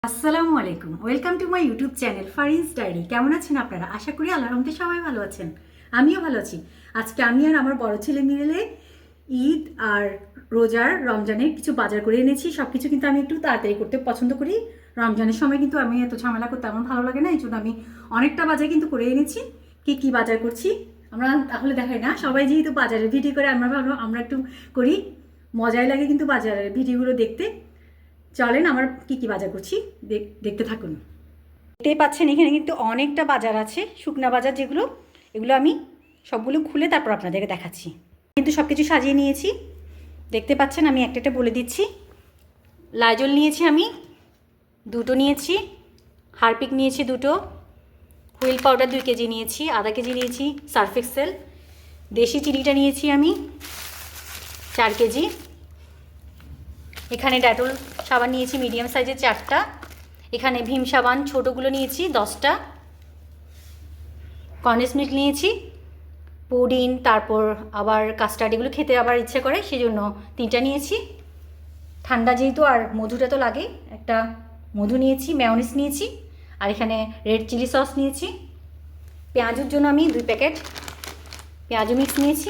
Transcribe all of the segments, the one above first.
আসসালামু আলাইকুম, welcome to my YouTube channel Fariz diary. কেমন আছেন আপনারা? আশা করি আল্লাহর রহমতে সবাই ভালো আছেন। আমিও ভালো আছি। আজকে আমি আর আমার বড় ছেলে মিলে ঈদ আর রমজানের কিছু বাজার করে এনেছি। সব কিছু কিন্তু আমি একটু তাড়াতাড়ি করতে পছন্দ করি। রমজানের সময় কিন্তু আমি এত ঝামেলা করতে আমার ভালো লাগে না, এই জন্য আমি অনেকটা বাজার কিন্তু করে এনেছি। কি বাজার করছি আমরা তাহলে দেখাই না, সবাই যেহেতু বাজারের ভিডিও করে আমরা ভালো আমরা একটু করি, মজাই লাগে কিন্তু বাজারের ভিডিওগুলো দেখতে। চলেন আমার কি বাজার করছি দেখতে থাকুন। দেখতেই পাচ্ছেন এখানে কিন্তু অনেকটা বাজার আছে, শুকনা বাজার যেগুলো, এগুলো আমি সবগুলো খুলে তারপর আপনাদেরকে দেখাচ্ছি। কিন্তু সব কিছু সাজিয়ে নিয়েছি, দেখতে পাচ্ছেন। আমি একটা একটা বলে দিচ্ছি। লাইজল নিয়েছি আমি 2টো নিয়েছি, হারপিক নিয়েছি 2টো, হুইল পাউডার 2 কেজি নিয়েছি, আধা কেজি নিয়েছি সার্ফ এক্সেল, দেশি চিনিটা নিয়েছি আমি 4 কেজি, এখানে ডেটল সাবান নিয়েছি মিডিয়াম সাইজের 4টা, এখানে ভীম সাবান ছোটোগুলো নিয়েছি 10টা, কন্ডেন্স মিল্ক নিয়েছি, পুডিং, তারপর আবার কাস্টার্ড, এগুলো খেতে আবার ইচ্ছে করে সেই জন্য 3টা নিয়েছি। ঠান্ডা যেহেতু আর মধুটা তো লাগে, একটা মধু নিয়েছি, মেয়োনিজ নিয়েছি, আর এখানে রেড চিলি সস নিয়েছি। পেঁয়াজের জন্য আমি 2 প্যাকেট পেঁয়াজু মিক্স নিয়েছি।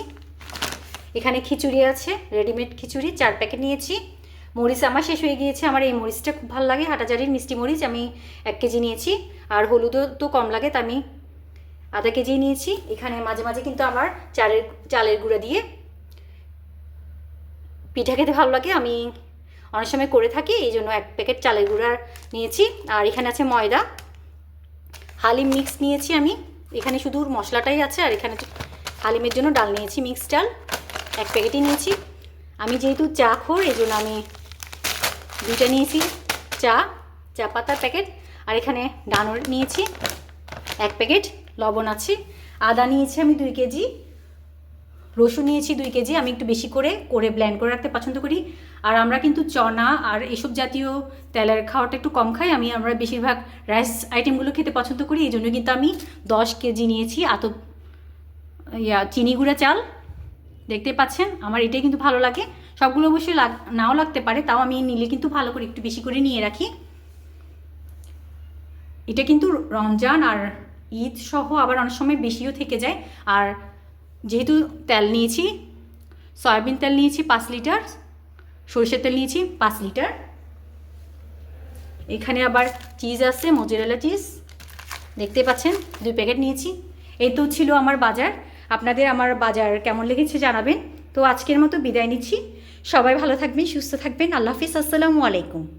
এখানে খিচুড়ি আছে, রেডিমেড খিচুড়ি 4 প্যাকেট নিয়েছি। মরিচ আমার শেষ হয়ে গিয়েছে, আমার এই মরিচটা খুব ভালো লাগে, হাটাজারির মিষ্টি মরিচ, আমি 1 কেজি নিয়েছি। আর হলুদও তো কম লাগে, তা আমি আধা কেজি নিয়েছি। এখানে মাঝে মাঝে কিন্তু আমার চালের গুঁড়া দিয়ে পিঠা খেতে ভালো লাগে, আমি অনেক সময় করে থাকি, এই জন্য 1 প্যাকেট চালের গুঁড়া নিয়েছি। আর এখানে আছে ময়দা, হালিম মিক্স নিয়েছি আমি, এখানে শুধু মশলাটাই আছে, আর এখানে হালিমের জন্য ডাল নিয়েছি, মিক্স ডাল 1 প্যাকেটই নিয়েছি। আমি যেহেতু চা খোর, এই জন্য আমি 2টা নিয়েছি চা পাতার প্যাকেট। আর এখানে ডানোর নিয়েছি 1 প্যাকেট, লবণ আছে, আদা নিয়েছি আমি 2 কেজি, রসুন নিয়েছি 2 কেজি। আমি একটু বেশি করে ব্লেন্ড করে রাখতে পছন্দ করি। আর আমরা কিন্তু চনা আর এসব জাতীয় তেলের খাওয়াটা একটু কম খাই, আমরা বেশিরভাগ রাইস আইটেমগুলো খেতে পছন্দ করি, এই জন্য কিন্তু আমি 10 কেজি নিয়েছি চিনি গুঁড়া চাল। দেখতে পাচ্ছেন আমার এটাই কিন্তু ভালো লাগে, সবগুলো অবশ্যই নাও লাগতে পারে, তাও আমি নিলে কিন্তু ভালো করে একটু বেশি করে নিয়ে রাখি। এটা কিন্তু রমজান আর ঈদ সহ আবার অনেক সময় বেশিও থেকে যায়। আর যেহেতু তেল নিয়েছি, সয়াবিন তেল নিয়েছি 5 লিটার, সরষের তেল নিয়েছি 5 লিটার। এখানে আবার চিজ আছে, মোজারেলা চিজ, দেখতে পাচ্ছেন 2 প্যাকেট নিয়েছি। এই তো ছিল আমার বাজার। আপনাদের আমার বাজার কেমন লেগেছে জানাবেন। তো আজকের মতো বিদায় নিচ্ছি, সবাই ভালো থাকবেন, সুস্থ থাকবেন, আল্লাহ হাফিজ, আসসালামু আলাইকুম।